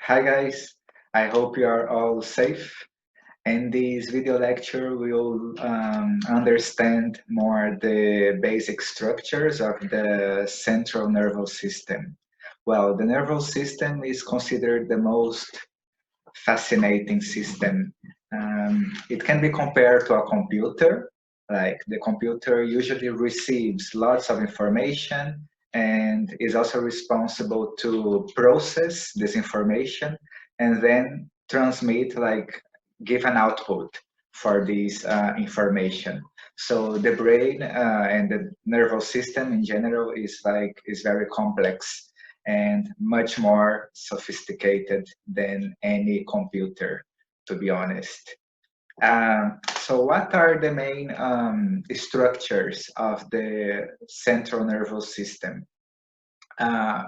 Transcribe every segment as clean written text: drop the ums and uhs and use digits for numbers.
Hi guys, I hope you are all safe. In this video lecture, we'll understand more the basic structures of the central nervous system. Well, the nervous system is considered the most fascinating system. It can be compared to a computer. Like the computer usually receives lots of information and is also responsible to process this information and then transmit, like give an output for this information. So the brain and the nervous system in general is very complex and much more sophisticated than any computer, to be honest. So what are the main structures of the central nervous system? Uh,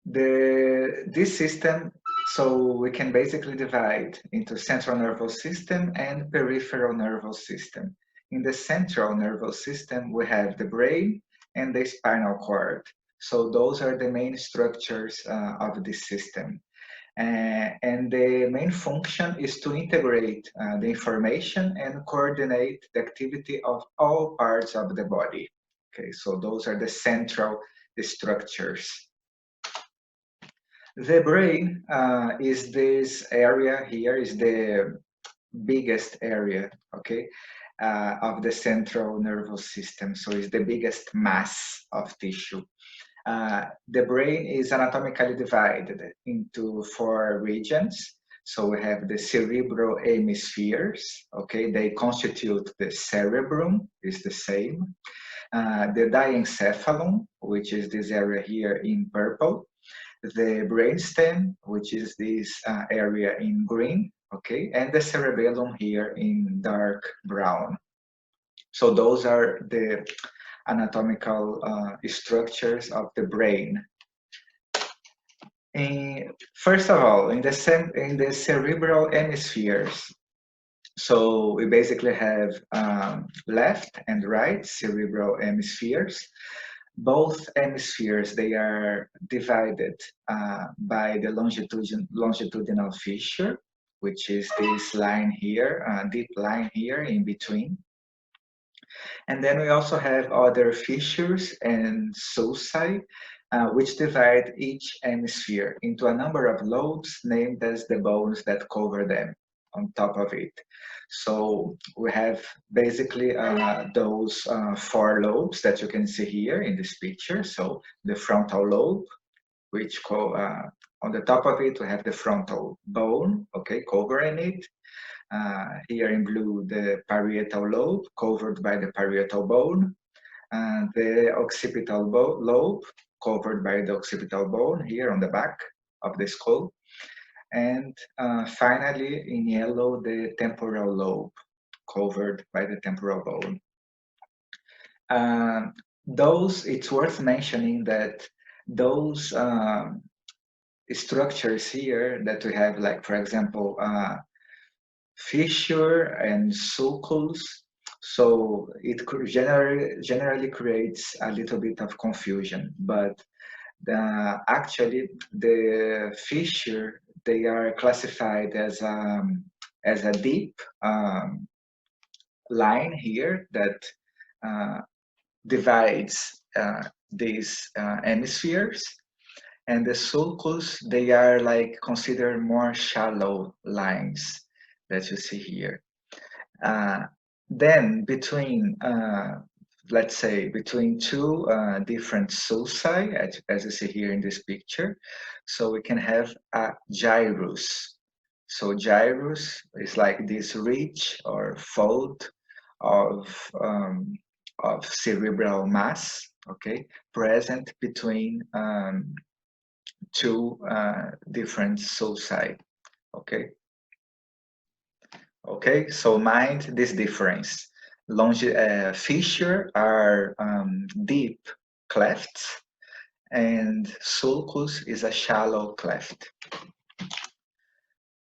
this system, so we can basically divide into central nervous system and peripheral nervous system. In the central nervous system, we have the brain and the spinal cord. So those are the main structures of this system. And the main function is to integrate the information and coordinate the activity of all parts of the body. Okay, so those are the central structures. The brain is this area here, is the biggest area, okay, of the central nervous system. So it's the biggest mass of tissue. The brain is anatomically divided into 4 regions. So we have the cerebral hemispheres, okay, they constitute the cerebrum, is the same. The diencephalon, which is this area here in purple. The brainstem, which is this area in green, okay, and the cerebellum here in dark brown. So those are the anatomical structures of the brain. First of all, in the cerebral hemispheres, so we basically have left and right cerebral hemispheres. Both hemispheres, they are divided by the longitudinal fissure, which is this line here, deep line here in between. And then we also have other fissures and sulci, which divide each hemisphere into a number of lobes named as the bones that cover them on top of it. So we have basically those 4 lobes that you can see here in this picture. So the frontal lobe, which on the top of it we have the frontal bone, okay, covering it. Here in blue, the parietal lobe covered by the parietal bone, and the occipital lobe covered by the occipital bone here on the back of the skull. And finally, in yellow, the temporal lobe covered by the temporal bone. It's worth mentioning that those structures here that we have, like for example, fissure and sulcus, so it could generally creates a little bit of confusion, but actually the fissure, they are classified as a deep line here that divides these hemispheres, and the sulcus, they are like considered more shallow lines that you see here. Then between, let's say, between 2 different sulci, as you see here in this picture, so we can have a gyrus. So gyrus is like this ridge or fold of cerebral mass, okay, present between 2 different sulci, okay. Okay, so mind this difference. Fissure are deep clefts, and sulcus is a shallow cleft.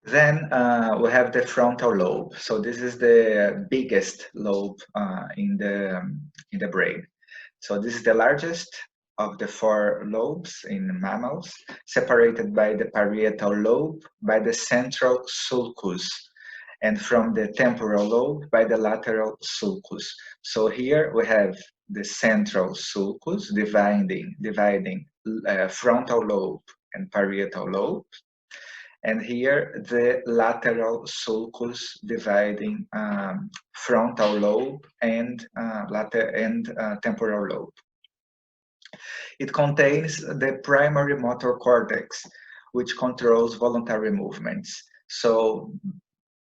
Then we have the frontal lobe. So this is the biggest lobe in the brain. So this is the largest of the four lobes in mammals, separated by the parietal lobe by the central sulcus, and from the temporal lobe by the lateral sulcus. So here we have the central sulcus dividing frontal lobe and parietal lobe, and here the lateral sulcus dividing frontal lobe and temporal lobe. It contains the primary motor cortex, which controls voluntary movements. So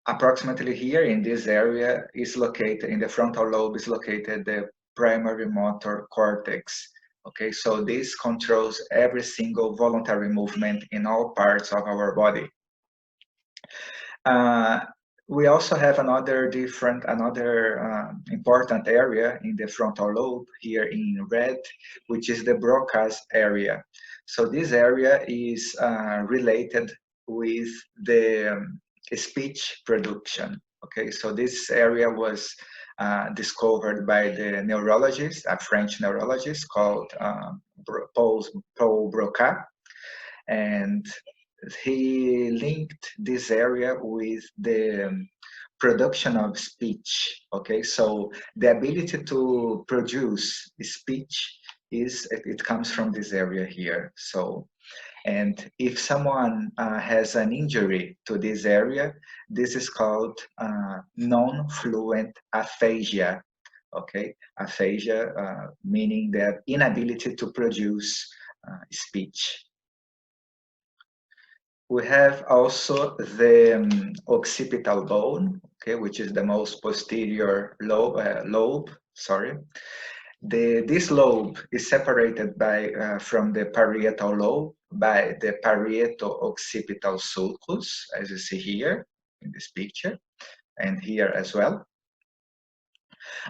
approximately here in this area is located, in the frontal lobe is located the primary motor cortex. Okay, so this controls every single voluntary movement in all parts of our body. We also have another important area in the frontal lobe here in red, which is the Broca's area. So this area is related with the speech production. Okay, so this area was discovered by the neurologist, a French neurologist called Paul Broca, and he linked this area with the production of speech. Okay, so the ability to produce speech it comes from this area here. So, and if someone has an injury to this area, this is called non-fluent aphasia. Okay, aphasia meaning the inability to produce speech. We have also the occipital bone, okay, which is the most posterior lobe. Sorry, this lobe is separated from the parietal lobe by the parieto-occipital sulcus, as you see here in this picture, and here as well.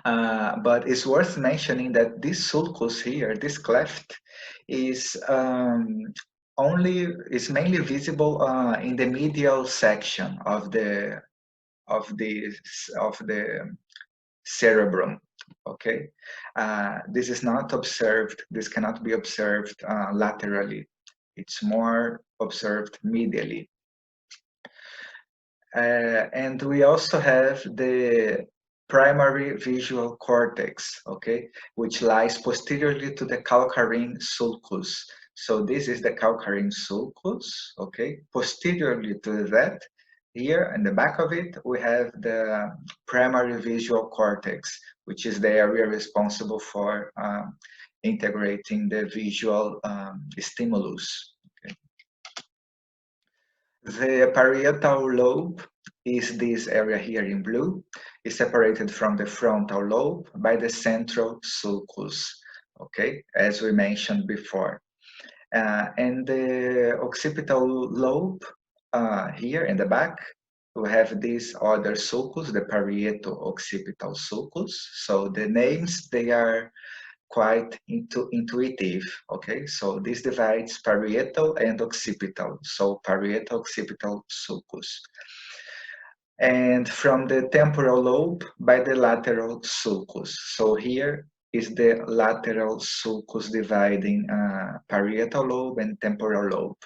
But it's worth mentioning that this sulcus here, this cleft, is mainly visible in the medial section of the cerebrum. Okay, this is not observed. This cannot be observed laterally. It's more observed medially. And we also have the primary visual cortex, okay, which lies posteriorly to the calcarine sulcus. So this is the calcarine sulcus, okay. Posteriorly to that, here in the back of it, we have the primary visual cortex, which is the area responsible for integrating the visual stimulus. Okay. The parietal lobe is this area here in blue, is separated from the frontal lobe by the central sulcus, okay, as we mentioned before. And the occipital lobe here in the back, we have this other sulcus, the parieto-occipital sulcus. So the names, they are quite intuitive, okay? So this divides parietal and occipital, so parieto-occipital sulcus. And from the temporal lobe by the lateral sulcus. So here is the lateral sulcus dividing parietal lobe and temporal lobe.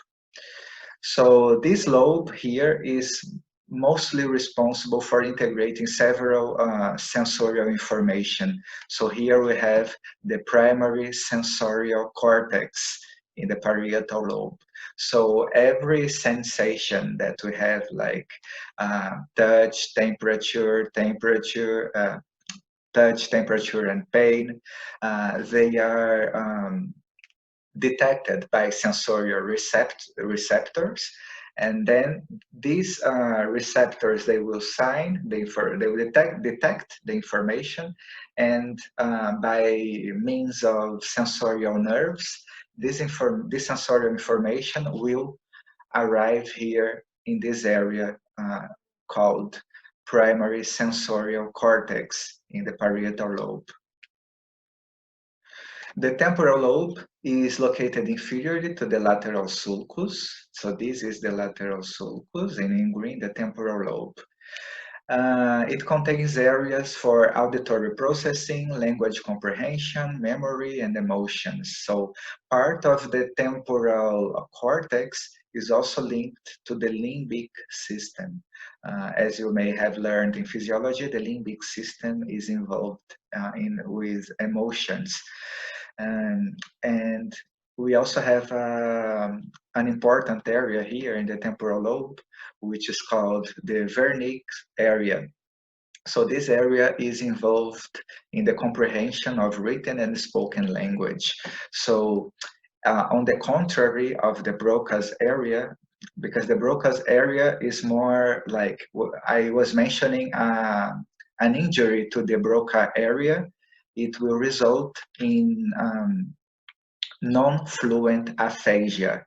So this lobe here is mostly responsible for integrating several sensorial information. So here we have the primary sensorial cortex in the parietal lobe. So every sensation that we have, like touch, temperature, touch, temperature, and pain, they are detected by sensorial receptors, and then these receptors, they will detect the information, and by means of sensorial nerves, this sensorial information will arrive here in this area called primary sensorial cortex in the parietal lobe. The temporal lobe is located inferiorly to the lateral sulcus. So this is the lateral sulcus, and in green, the temporal lobe. It contains areas for auditory processing, language comprehension, memory, and emotions. So part of the temporal cortex is also linked to the limbic system. As you may have learned in physiology, the limbic system is involved with emotions. And we also have an important area here in the temporal lobe, which is called the Wernicke area. So this area is involved in the comprehension of written and spoken language. So on the contrary of the Broca's area, because the Broca's area is more like, I was mentioning an injury to the Broca area, it will result in non-fluent aphasia.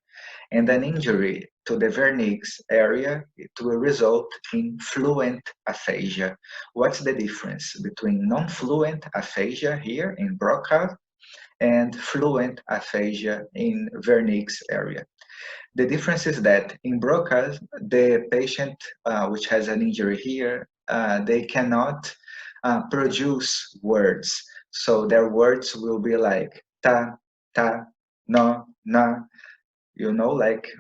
And an injury to the Wernicke's area, it will result in fluent aphasia. What's the difference between non-fluent aphasia here in Broca and fluent aphasia in Wernicke's area? The difference is that in Broca, the patient which has an injury here, they cannot produce words. So their words will be like ta, ta, no, na, you know, like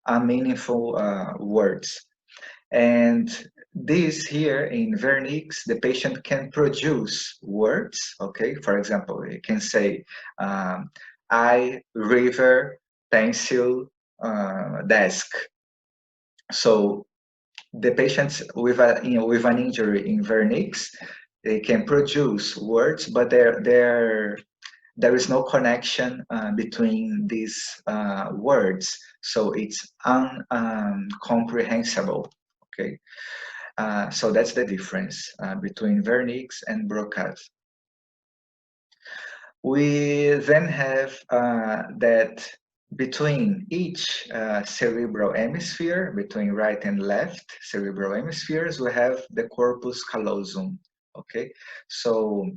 unmeaningful words. And this here in Wernicke's, the patient can produce words, okay? For example, you can say, I, river, pencil, desk. So the patients with with an injury in Wernicke's, they can produce words, but there is no connection between these words, so it's uncomprehensible. Okay, so that's the difference between Wernicke's and Broca's. We then have that between each cerebral hemisphere, between right and left cerebral hemispheres, we have the corpus callosum. Okay, so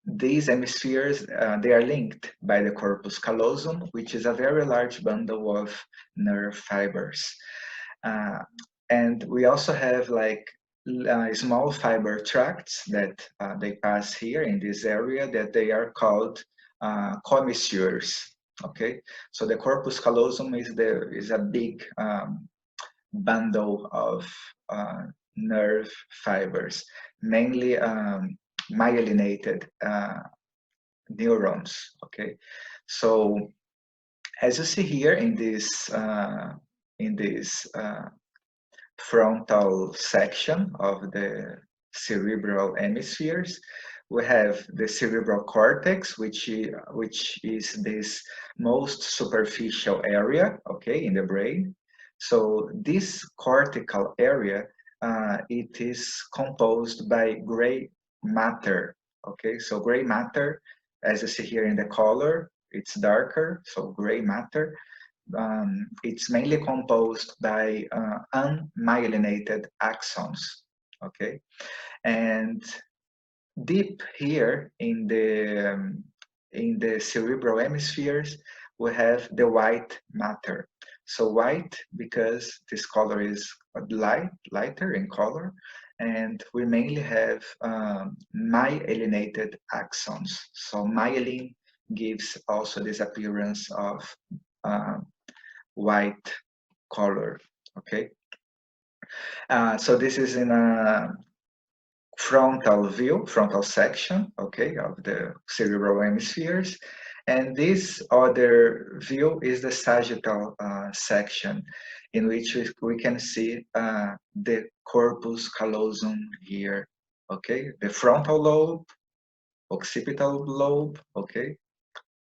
these hemispheres, they are linked by the corpus callosum, which is a very large bundle of nerve fibers. And we also have like small fiber tracts that they pass here in this area that they are called commissures. Okay, so the corpus callosum is a big bundle of nerve fibers, mainly myelinated neurons. Okay, so as you see here in this frontal section of the cerebral hemispheres, we have the cerebral cortex, which is this most superficial area, okay, in the brain. So this cortical area, it is composed by gray matter, okay? So gray matter, as you see here in the color, it's darker, so gray matter. It's mainly composed by unmyelinated axons, okay? And deep here in the cerebral hemispheres, we have the white matter. So white because this color is lighter in color, and we mainly have myelinated axons. So myelin gives also this appearance of white color. Okay, so this is in a frontal view, frontal section, okay, of the cerebral hemispheres. And this other view is the sagittal section, in which we can see the corpus callosum here, okay? The frontal lobe, occipital lobe, okay?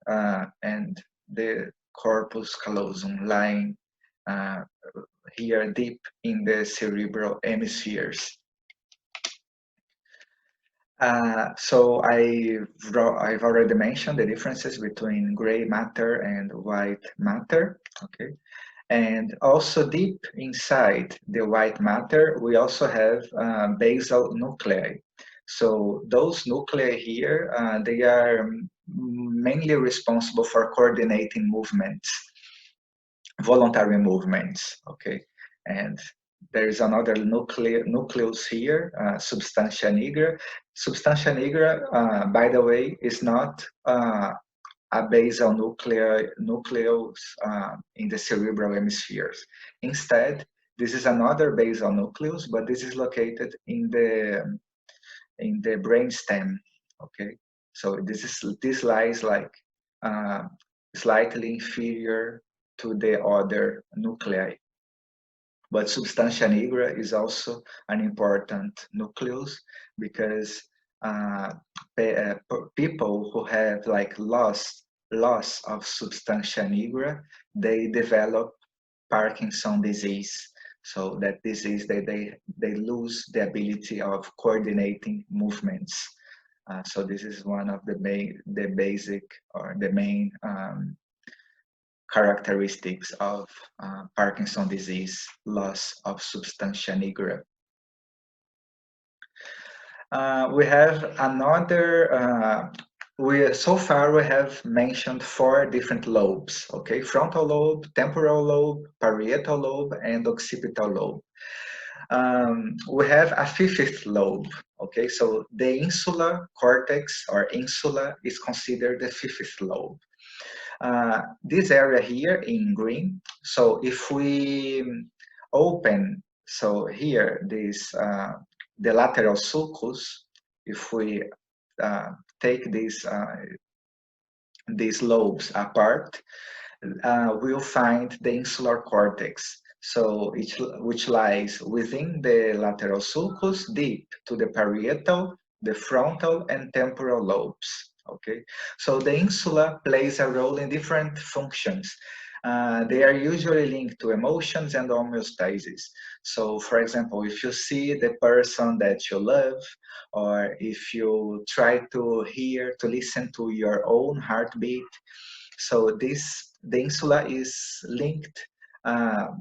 And the corpus callosum lying here deep in the cerebral hemispheres. So I've already mentioned the differences between gray matter and white matter, okay? And also deep inside the white matter, we also have basal nuclei. So those nuclei here, they are mainly responsible for coordinating movements, voluntary movements, okay? And there is another nucleus here, substantia nigra. Substantia nigra, by the way, is not a basal nucleus in the cerebral hemispheres. Instead, this is another basal nucleus, but this is located in the brain stem. Okay, so this lies like slightly inferior to the other nuclei. But substantia nigra is also an important nucleus because uh, people who have like loss of substantia nigra, they develop Parkinson disease. So that disease, they lose the ability of coordinating movements. So this is one of the basic or the main characteristics of Parkinson disease, loss of substantia nigra. We have another, so far we have mentioned 4 different lobes, okay? Frontal lobe, temporal lobe, parietal lobe, and occipital lobe. We have a 5th lobe, okay? So the insular cortex or insula is considered the 5th lobe. This area here in green, so if we open, so here, this the lateral sulcus, if we take these lobes apart, we'll find the insular cortex, so which lies within the lateral sulcus, deep to the parietal, the frontal, and temporal lobes. Okay, so the insula plays a role in different functions. They are usually linked to emotions and homeostasis. So, for example, if you see the person that you love, or if you try to listen to your own heartbeat, so the insula is linked,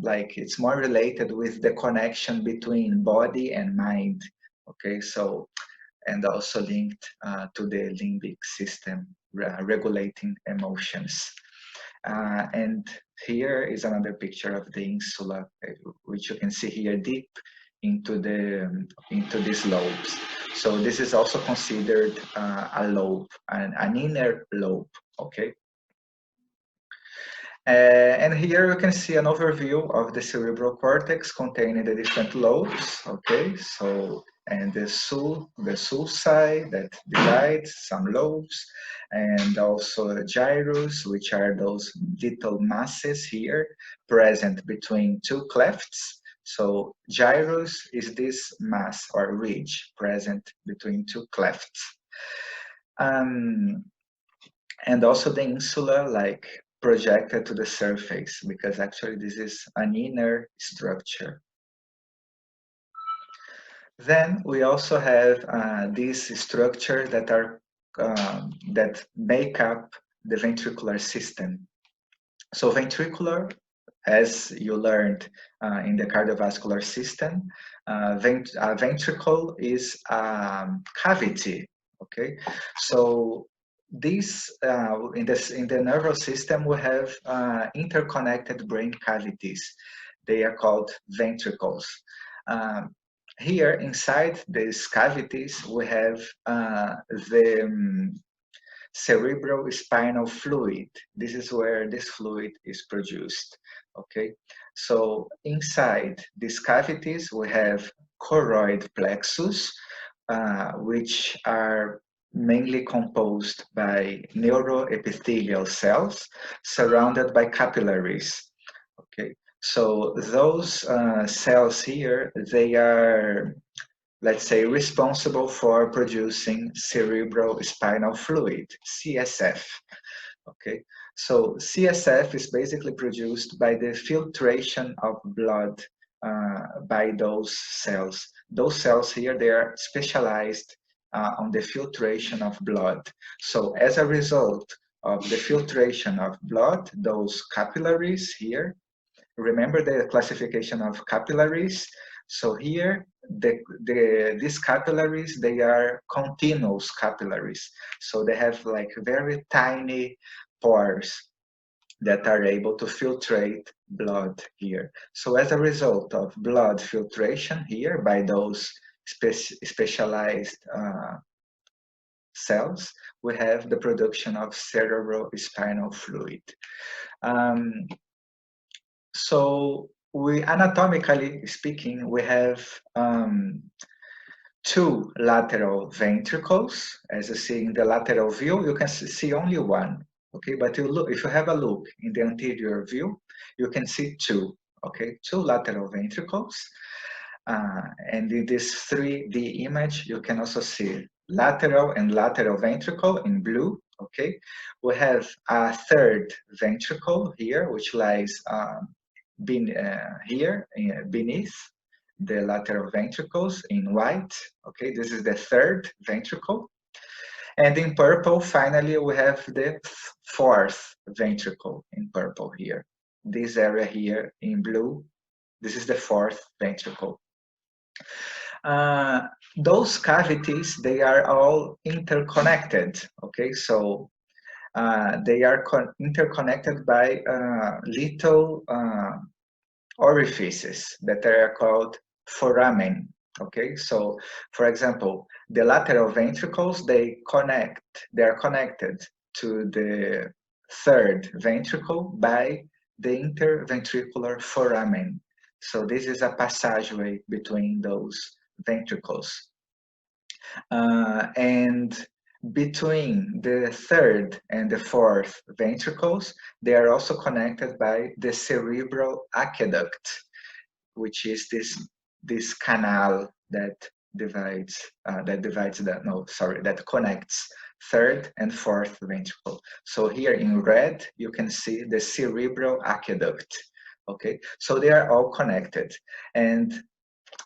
like it's more related with the connection between body and mind. Okay, so and also linked to the limbic system, regulating emotions. And here is another picture of the insula, which you can see here deep into these lobes. So this is also considered a lobe, an inner lobe. Okay. And here you can see an overview of the cerebral cortex containing the different lobes. Okay, so and the sulci that divides some lobes, and also the gyrus, which are those little masses here present between 2 clefts. So gyrus is this mass or ridge present between 2 clefts. And also the insula, like projected to the surface, because actually this is an inner structure. Then we also have these structures that are that make up the ventricular system. So ventricular, as you learned in the cardiovascular system, ventricle is a cavity. Okay, so this in the nervous system we have interconnected brain cavities. They are called ventricles. Here inside these cavities we have the cerebral spinal fluid. This is where this fluid is produced. Okay, so inside these cavities we have choroid plexus, which are mainly composed by neuroepithelial cells surrounded by capillaries. Okay, so those cells here, they are, let's say, responsible for producing cerebral spinal fluid, CSF. Okay, so CSF is basically produced by the filtration of blood by those cells. Those cells here, they are specialized on the filtration of blood. So as a result of the filtration of blood, those capillaries here, remember the classification of capillaries? So here, these capillaries, they are continuous capillaries. So they have like very tiny pores that are able to filtrate blood here. So as a result of blood filtration here by those specialized cells, we have the production of cerebral spinal fluid. Um, so we, anatomically speaking, we have two lateral ventricles. As you see in the lateral view, you can see only one. Okay, but you look, if you have a look in the anterior view, you can see two. Okay, two lateral ventricles. And in this 3D image, you can also see lateral and lateral ventricle in blue. Okay, we have a third ventricle here, which lies here beneath the lateral ventricles in white. Okay, this is the third ventricle. And in purple, finally, we have the fourth ventricle in purple here. This area here in blue, this is the fourth ventricle. Those cavities, they are all interconnected. Okay, so they are interconnected by little orifices that are called foramen. Okay, so for example, the lateral ventricles, they are connected to the third ventricle by the interventricular foramen. So this is a passageway between those ventricles. And between the third and the fourth ventricles, they are also connected by the cerebral aqueduct, which is this canal that that connects third and fourth ventricle. So here in red, you can see the cerebral aqueduct. Okay, so they are all connected. And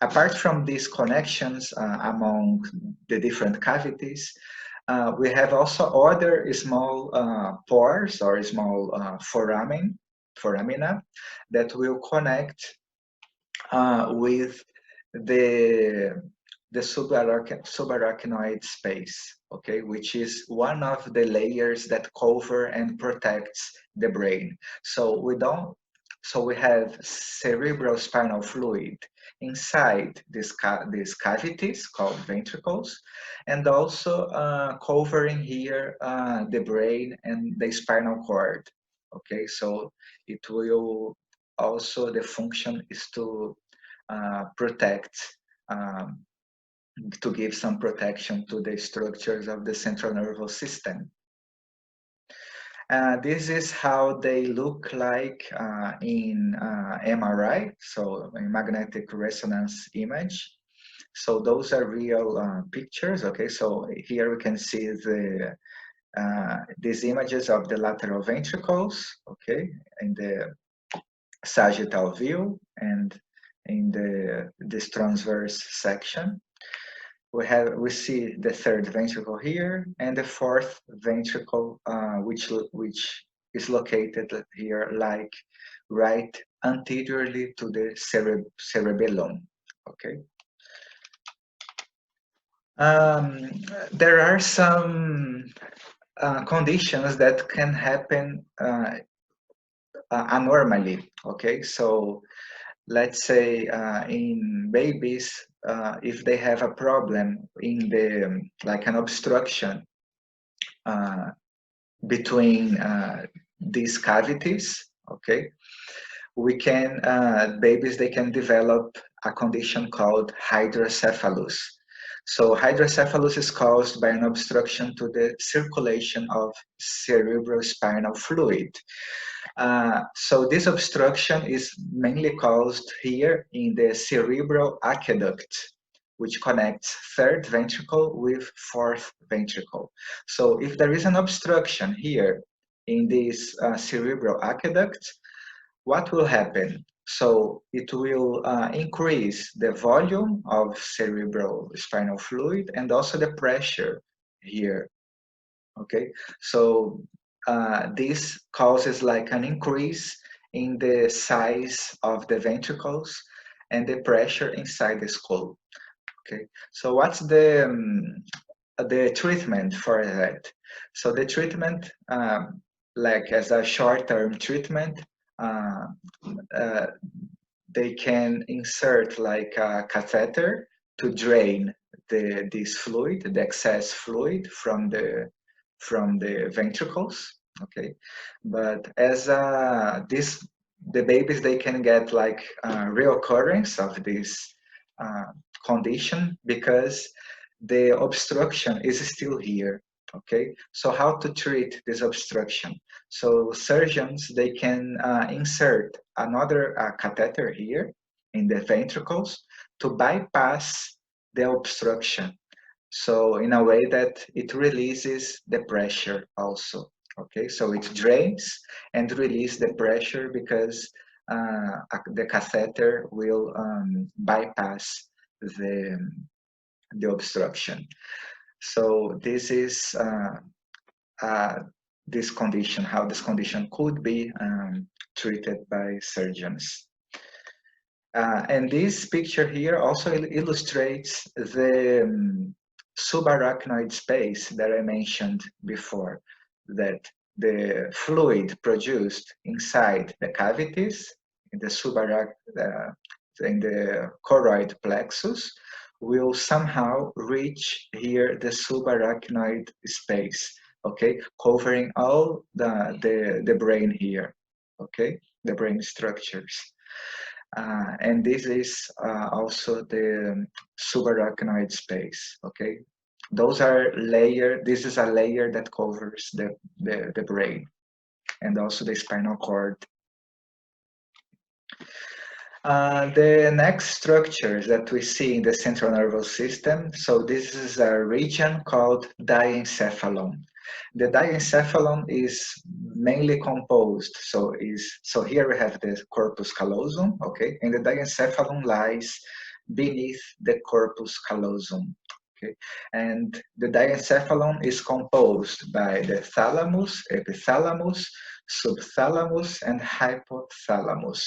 apart from these connections among the different cavities, we have also other small pores or small foramina that will connect with the subarachnoid space, okay, which is one of the layers that cover and protects the brain. So we have cerebral spinal fluid inside these cavities called ventricles, and also covering here the brain and the spinal cord. Okay, so it will also, the function is to protect, to give some protection to the structures of the central nervous system. This is how they look like in MRI, so in magnetic resonance image. So those are real pictures. Okay, so here we can see these images of the lateral ventricles. Okay, in the sagittal view and in this transverse section. We see the third ventricle here and the fourth ventricle, which is located here, like right anteriorly to the cerebellum. Okay. There are some conditions that can happen anormally. Okay, so let's say in babies, if they have a problem in the like an obstruction between these cavities, okay, we can babies, they can develop a condition called hydrocephalus. So hydrocephalus is caused by an obstruction to the circulation of cerebral spinal fluid. So this obstruction is mainly caused here in the cerebral aqueduct, which connects third ventricle with fourth ventricle. So if there is an obstruction here in this cerebral aqueduct, what will happen? So it will increase the volume of cerebral spinal fluid and also the pressure here. Okay, so this causes like an increase in the size of the ventricles and the pressure inside the skull. Okay, so what's the treatment for that? So the treatment, like as a short-term treatment, uh, uh, they can insert like a catheter to drain this fluid, the excess fluid from the ventricles. Okay, but as the babies, they can get like reoccurrence of this uh, condition because the obstruction is still here. Okay, so how to treat this obstruction? So surgeons, they can insert another catheter here in the ventricles to bypass the obstruction. So in a way that it releases the pressure also. Okay, so it drains and release the pressure because the catheter will bypass the, the obstruction. So this is this condition, how this condition could be treated by surgeons. And this picture here also illustrates the subarachnoid space that I mentioned before, that the fluid produced inside the cavities, in the in the choroid plexus, will somehow reach here the subarachnoid space, okay, covering all the brain here, okay, the brain structures. And this is also the subarachnoid space, okay? Those are layer, this is a layer that covers the brain and also the spinal cord. The next structures that we see in the central nervous system, so this is a region called diencephalon. The diencephalon is mainly composed, so here we have the corpus callosum, okay, and the diencephalon lies beneath the corpus callosum, okay, and the diencephalon is composed by the thalamus, epithalamus, subthalamus, and hypothalamus.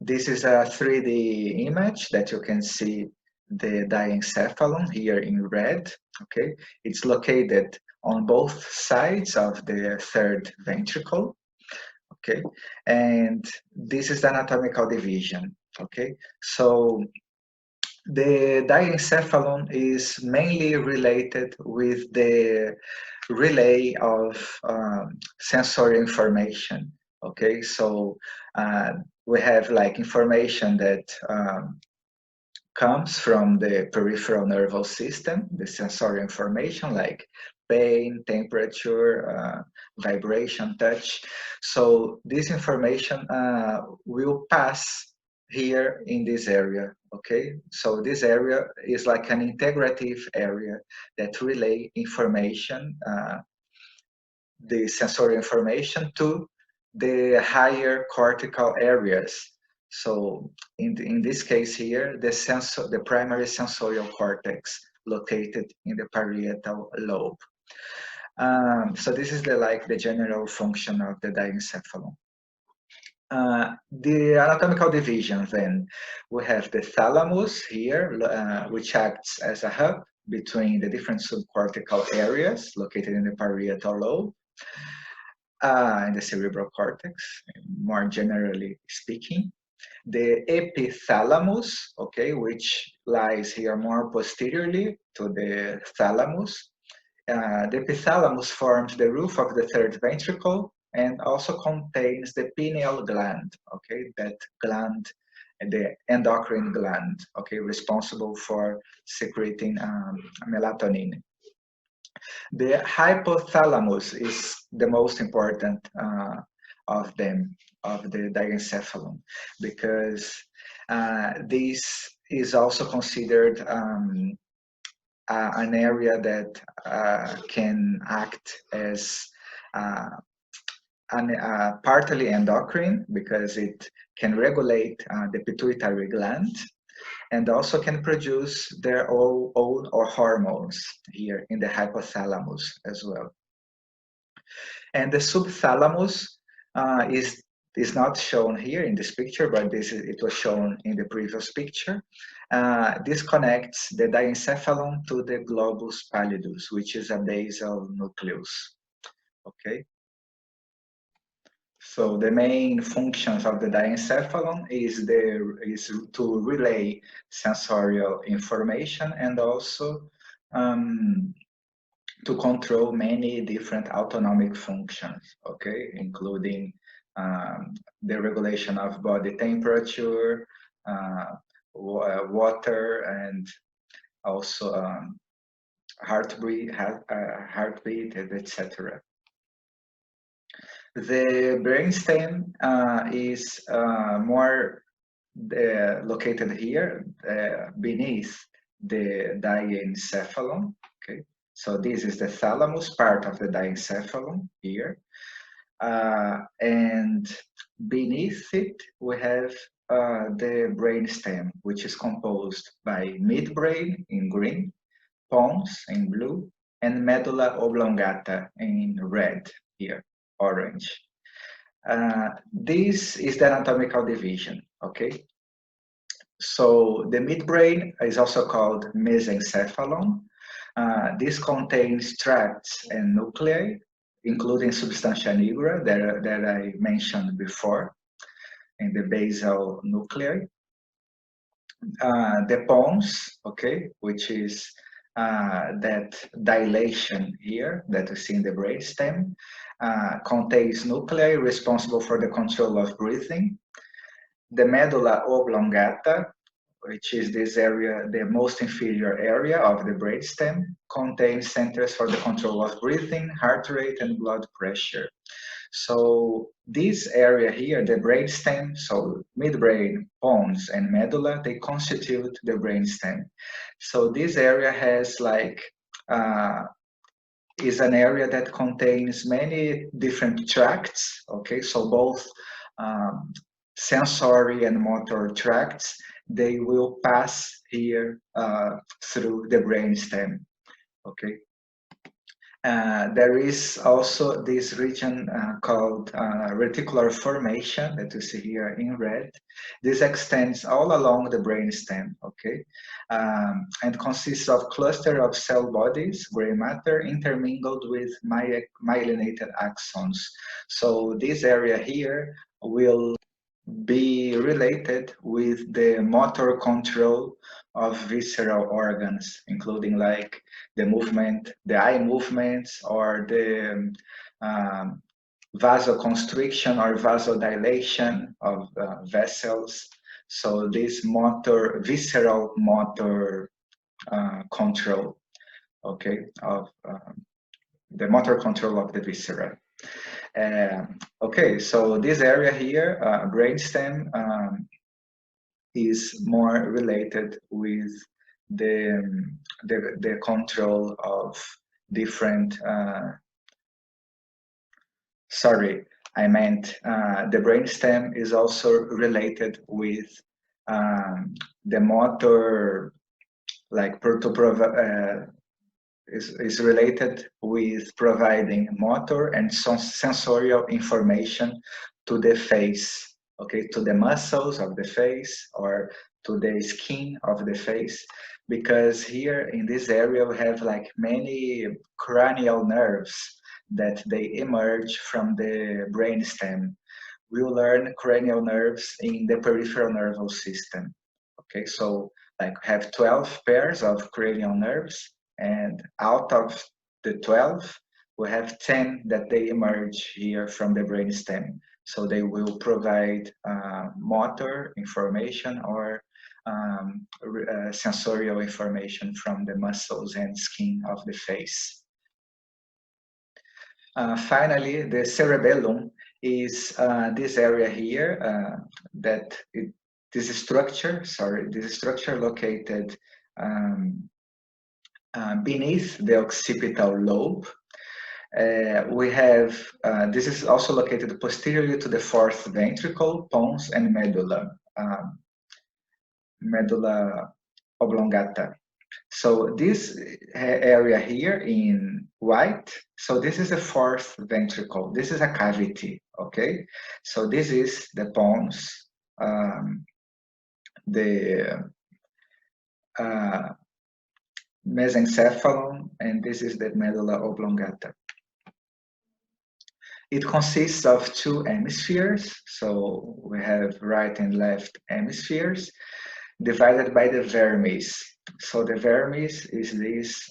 This is a 3D image that you can see the diencephalon here in red. Okay, it's located on both sides of the third ventricle. Okay, and this is the anatomical division. Okay, so the diencephalon is mainly related with the relay of sensory information. Okay, so we have like information that comes from the peripheral nervous system, the sensory information like pain, temperature, vibration, touch. So this information will pass here in this area, okay? So this area is like an integrative area that relay information, the sensory information to the higher cortical areas. So in this case here, the primary sensorial cortex located in the parietal lobe. So this is the general function of the diencephalon. The anatomical division then, we have the thalamus here, which acts as a hub between the different subcortical areas located in the parietal lobe. In the cerebral cortex, more generally speaking. The epithalamus, okay, which lies here more posteriorly to the thalamus. The epithalamus forms the roof of the third ventricle and also contains the pineal gland, okay, that gland, the endocrine gland, okay, responsible for secreting melatonin. The hypothalamus is the most important of them, of the diencephalon, because this is also considered an area that can act as partly endocrine, because it can regulate the pituitary gland, and also can produce their own or hormones here in the hypothalamus as well. And the subthalamus is not shown here in this picture, but it was shown in the previous picture. This connects the diencephalon to the globus pallidus, which is a basal nucleus. Okay. So the main functions of the diencephalon is to relay sensorial information and also to control many different autonomic functions, okay, including the regulation of body temperature, water, and also heartbeat, etc. The brainstem is more located here beneath the diencephalon. Okay, so this is the thalamus, part of the diencephalon here, and beneath it we have the brainstem, which is composed by midbrain in green, pons in blue, and medulla oblongata in red here, orange. This is the anatomical division, okay? So the midbrain is also called mesencephalon. This contains tracts and nuclei, including substantia nigra that I mentioned before in the basal nuclei. The pons, okay, which is that dilation here that we see in the brainstem, contains nuclei responsible for the control of breathing. The medulla oblongata, which is this area, the most inferior area of the brainstem, contains centers for the control of breathing, heart rate, and blood pressure. So this area here, the brainstem, so midbrain, pons, and medulla, they constitute the brainstem. So this area has like is an area that contains many different tracts. Okay, so both sensory and motor tracts, they will pass here through the brainstem. Okay. There is also this region called reticular formation that you see here in red. This extends all along the brainstem, okay, and consists of cluster of cell bodies, gray matter, intermingled with myelinated axons. So this area here will be related with the motor control of visceral organs, including like the movement, the eye movements, or the vasoconstriction or vasodilation of vessels. So this motor, visceral motor control, okay, of the motor control of the viscera. Okay, so this area here, brainstem, is more related with the control of different. Sorry, I meant the brainstem is also related with the motor, like is related with providing motor and sensorial information to the face, okay, to the muscles of the face or to the skin of the face, because here in this area we have like many cranial nerves that they emerge from the brainstem. We'll learn cranial nerves in the peripheral nervous system. Okay, so like we have 12 pairs of cranial nerves, and out of the 12, we have 10 that they emerge here from the brainstem. So they will provide motor information or sensorial information from the muscles and skin of the face. Finally, the cerebellum is this area here this structure located beneath the occipital lobe. We have, this is also located posteriorly to the fourth ventricle, pons, and medulla oblongata. So this area here in white, so this is the fourth ventricle. This is a cavity, okay? So this is the pons, the mesencephalon, and this is the medulla oblongata. It consists of two hemispheres, so we have right and left hemispheres, divided by the vermis. So the vermis is this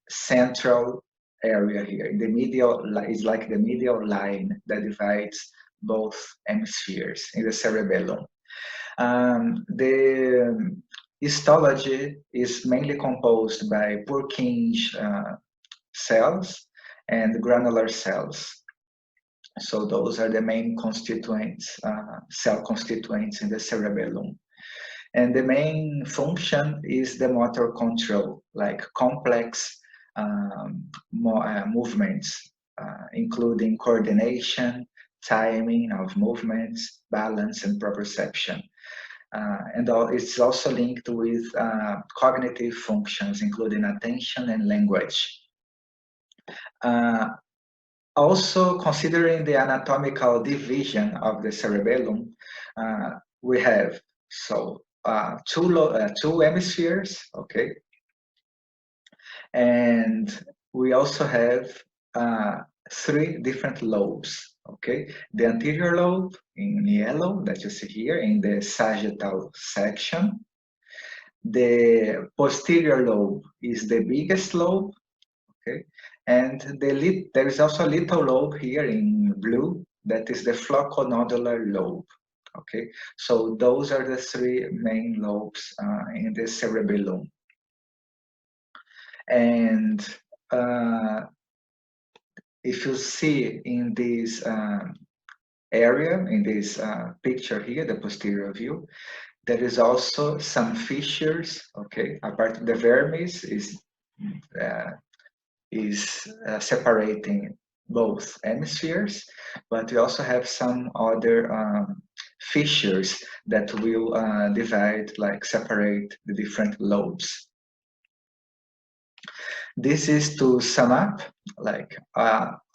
central area here. The medial is like the medial line that divides both hemispheres in the cerebellum. The histology is mainly composed by Purkinje cells and granular cells. So those are the main constituents, cell constituents in the cerebellum. And the main function is the motor control, like complex movements, including coordination, timing of movements, balance, and proprioception. It's also linked with cognitive functions, including attention and language. Also, considering the anatomical division of the cerebellum, we have two hemispheres, okay, and we also have three different lobes, okay. The anterior lobe in yellow that you see here in the sagittal section. The posterior lobe is the biggest lobe, okay, and there is also a little lobe here in blue that is the flocconodular lobe. Okay, so those are the three main lobes in the cerebellum. And if you see in this area, in this picture here, the posterior view, there is also some fissures. Okay, apart of the vermis is separating both hemispheres, but we also have some other fissures that will separate the different lobes. This is to sum up, like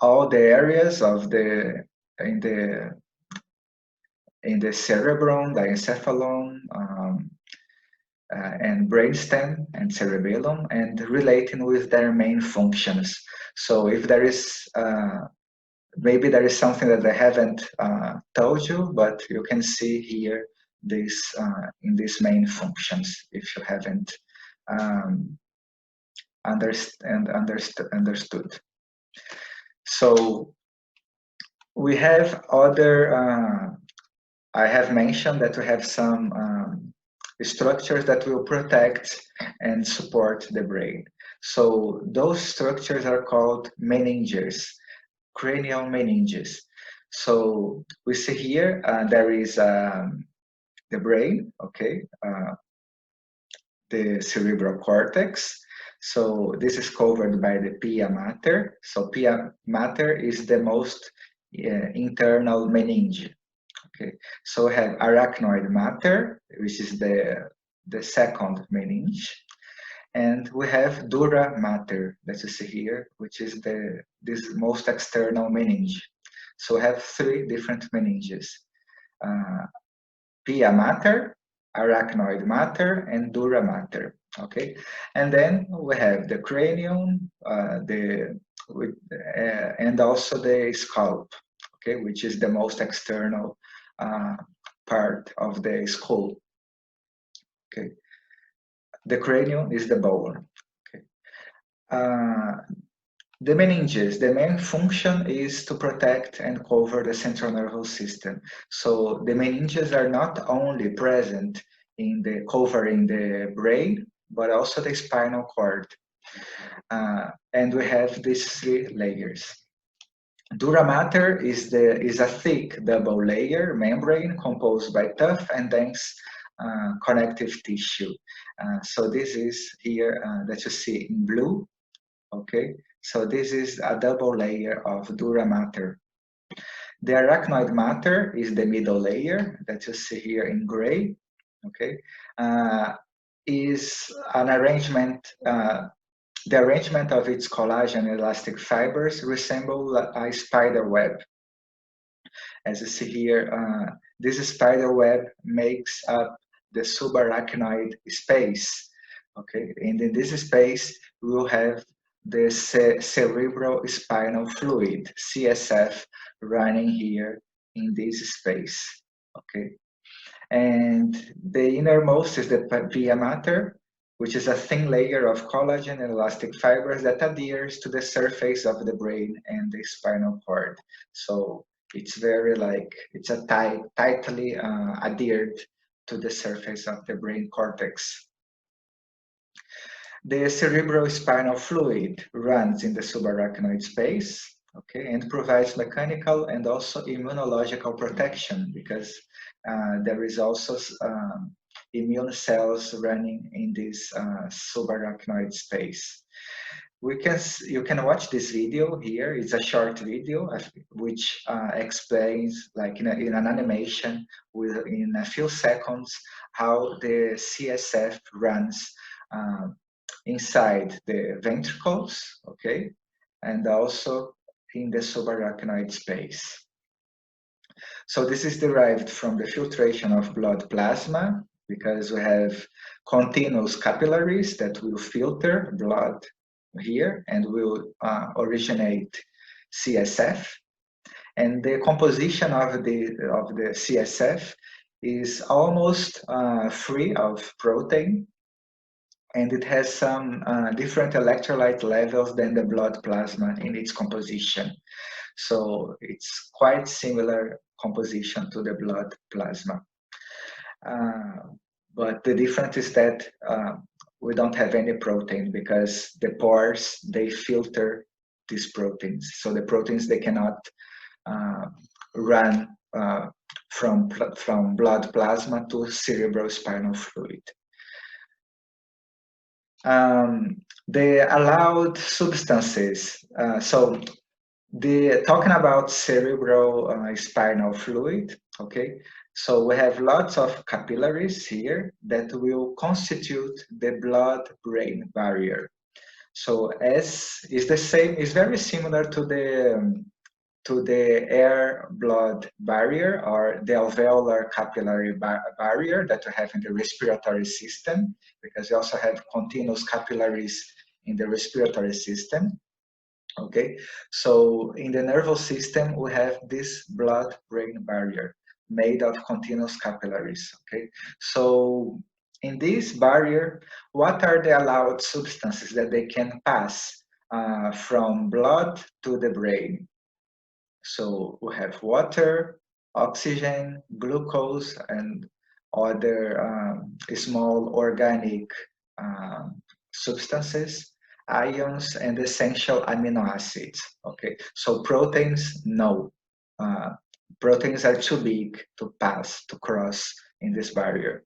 all the areas of in the cerebrum, diencephalon, and brainstem and cerebellum, and relating with their main functions. So if there is maybe there is something that I haven't told you, but you can see here this in these main functions if you haven't understood. So we have other. I have mentioned that we have some structures that will protect and support the brain. So those structures are called meninges, cranial meninges. So we see here there is the brain, okay, the cerebral cortex. So this is covered by the pia mater. So pia mater is the most internal meninge. Okay, so we have arachnoid mater, which is the second meninge, and we have dura mater that you see here, which is this most external meninge. So we have three different meninges: pia mater, arachnoid mater, and dura mater. Okay, and then we have the cranium, and also the scalp. Okay, which is the most external part of the skull. Okay, the cranium is the bone. Okay, the meninges, the main function is to protect and cover the central nervous system. So the meninges are not only present in covering the brain, but also the spinal cord. And we have these three layers. Dura mater is a thick double layer membrane composed by tough and dense connective tissue. So this is here that you see in blue. Okay, so this is a double layer of dura mater. The arachnoid mater is the middle layer that you see here in gray. Okay, is an arrangement. The arrangement of its collagen elastic fibers resemble a spider web. As you see here, this spider web makes up the subarachnoid space. Okay, and in this space we will have the cerebral spinal fluid, CSF, running here in this space. Okay, and the innermost is the via mater, which is a thin layer of collagen and elastic fibers that adheres to the surface of the brain and the spinal cord. So it's very like, it's a tightly adhered to the surface of the brain cortex. The cerebral spinal fluid runs in the subarachnoid space, okay, and provides mechanical and also immunological protection because there is also immune cells running in this subarachnoid space. You can watch this video here. It's a short video which explains, like in an animation, in a few seconds, how the CSF runs inside the ventricles, okay, and also in the subarachnoid space. So this is derived from the filtration of blood plasma, because we have continuous capillaries that will filter blood here and will originate CSF. And the composition of the CSF is almost free of protein, and it has some different electrolyte levels than the blood plasma in its composition. So it's quite similar composition to the blood plasma. But the difference is that we don't have any protein because the pores, they filter these proteins. So the proteins, they cannot run from blood plasma to cerebral spinal fluid. The allowed substances. So talking about cerebral spinal fluid, okay, so we have lots of capillaries here that will constitute the blood-brain barrier. So as is the same, is very similar to the air-blood barrier or the alveolar capillary barrier that we have in the respiratory system, because we also have continuous capillaries in the respiratory system. Okay, so in the nervous system, we have this blood-brain barrier made of continuous capillaries. Okay, so in this barrier, what are the allowed substances that they can pass from blood to the brain? So we have water, oxygen, glucose, and other small organic substances, ions, and essential amino acids. Okay, so proteins, no. Proteins are too big to pass, to cross in this barrier.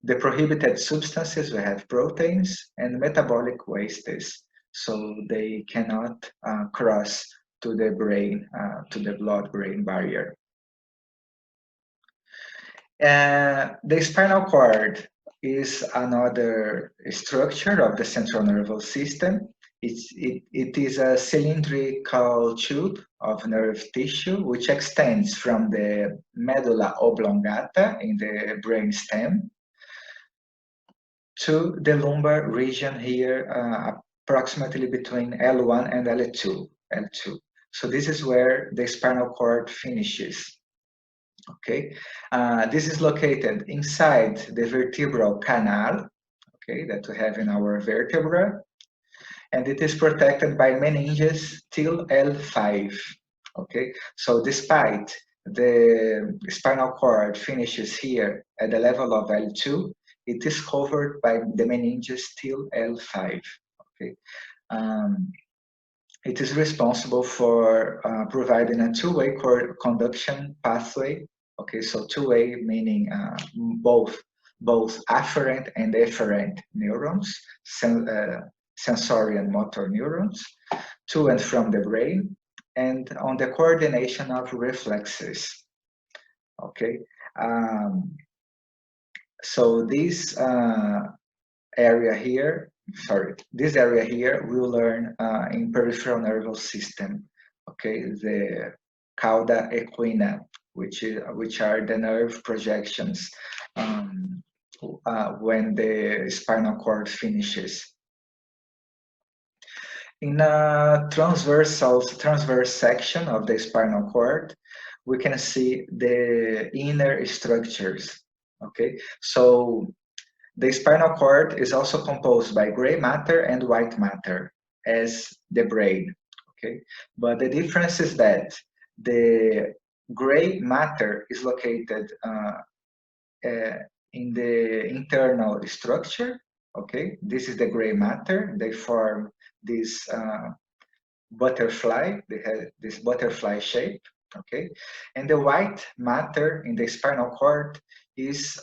The prohibited substances, we have proteins and metabolic wastes, so they cannot cross to the brain, to the blood-brain barrier. The spinal cord is another structure of the central nervous system. It is a cylindrical tube of nerve tissue which extends from the medulla oblongata in the brain stem to the lumbar region here, approximately between L1 and L2. So this is where the spinal cord finishes. Okay, this is located inside the vertebral canal, okay, that we have in our vertebra, and it is protected by meninges till L5. Okay, so despite the spinal cord finishes here at the level of L2, it is covered by the meninges till L5. Okay. It is responsible for providing a two-way conduction pathway. Okay, so two-way meaning both afferent and efferent neurons, sensory and motor neurons, to and from the brain, and on the coordination of reflexes. Okay, so this area here, this area here we'll learn in peripheral nervous system. Okay, the cauda equina, which are the nerve projections when the spinal cord finishes. In a transverse section of the spinal cord, we can see the inner structures. Okay, so the spinal cord is also composed by gray matter and white matter, as the brain. Okay, but the difference is that the gray matter is located in the internal structure. Okay, this is the gray matter. They form this butterfly. They have this butterfly shape. Okay, and the white matter in the spinal cord is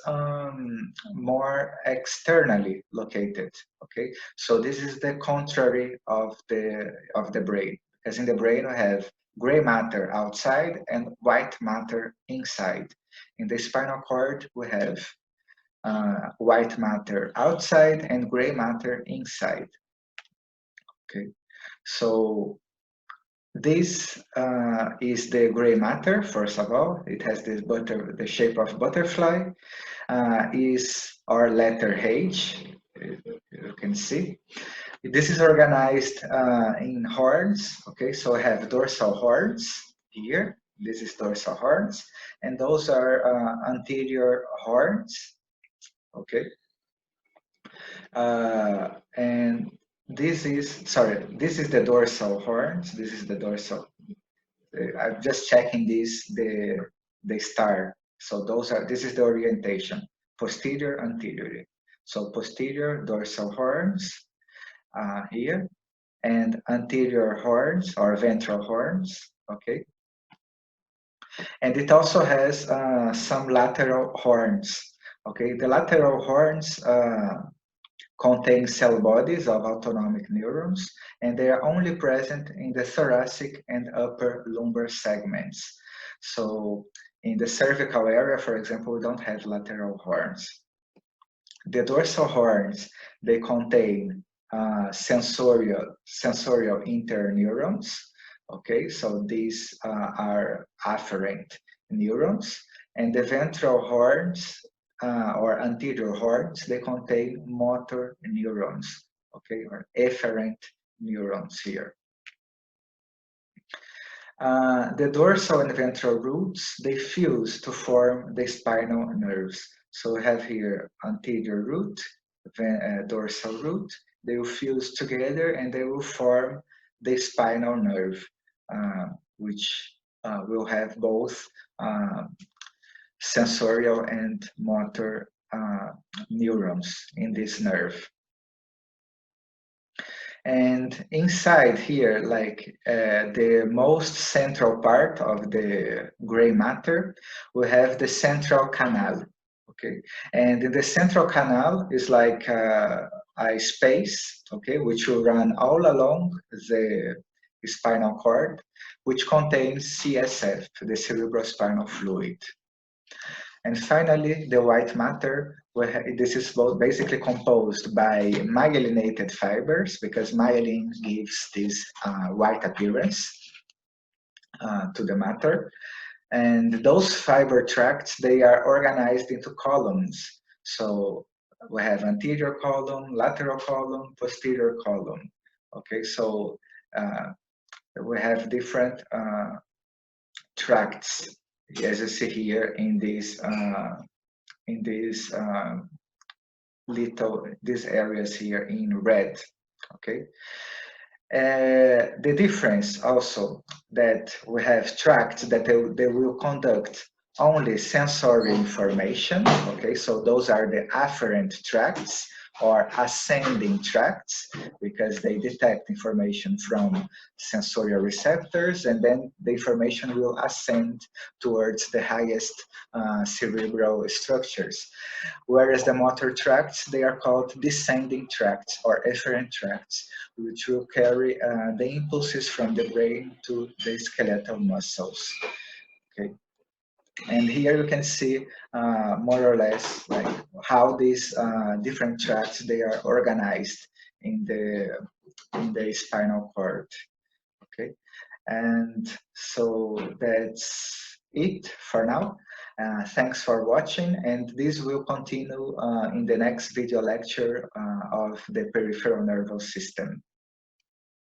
more externally located. Okay, so this is the contrary of the brain, because in the brain we have gray matter outside and white matter inside. In the spinal cord we have white matter outside and gray matter inside. Okay, so this is the gray matter. First of all, it has this the shape of butterfly. Is our letter H. You can see. This is organized in horns. Okay, so I have dorsal horns here. This is dorsal horns, and those are anterior horns. Okay, and this is the dorsal horns. This is the dorsal. I'm just checking the star. So this is the orientation, posterior, anterior. So posterior dorsal horns here, and anterior horns or ventral horns. Okay, and it also has some lateral horns. Okay, the lateral horns contain cell bodies of autonomic neurons, and they are only present in the thoracic and upper lumbar segments. So in the cervical area, for example, we don't have lateral horns. The dorsal horns, they contain sensorial interneurons. Okay, so these are afferent neurons, and the ventral horns or anterior horns, they contain motor neurons, okay, or efferent neurons here. The dorsal and ventral roots, they fuse to form the spinal nerves. So we have here anterior root, dorsal root, they will fuse together and they will form the spinal nerve, which will have both sensorial and motor neurons in this nerve. And inside here, like the most central part of the gray matter, we have the central canal. Okay, and the central canal is like a space, okay, which will run all along the spinal cord, which contains CSF, the cerebrospinal fluid. And finally, the white matter, this is basically composed by myelinated fibers, because myelin gives this white appearance to the matter. And those fiber tracts, they are organized into columns. So we have anterior column, lateral column, posterior column. Okay, so we have different tracts, as you see here in these these areas here in red. Okay, the difference also that we have tracts that they will conduct only sensory information. Okay, so those are the afferent tracts or ascending tracts, because they detect information from sensorial receptors, and then the information will ascend towards the highest cerebral structures. Whereas the motor tracts, they are called descending tracts or efferent tracts, which will carry the impulses from the brain to the skeletal muscles. Okay. And here you can see more or less like how these different tracts, they are organized in the spinal cord. Okay, and so that's it for now. Thanks for watching, and this will continue in the next video lecture of the peripheral nervous system.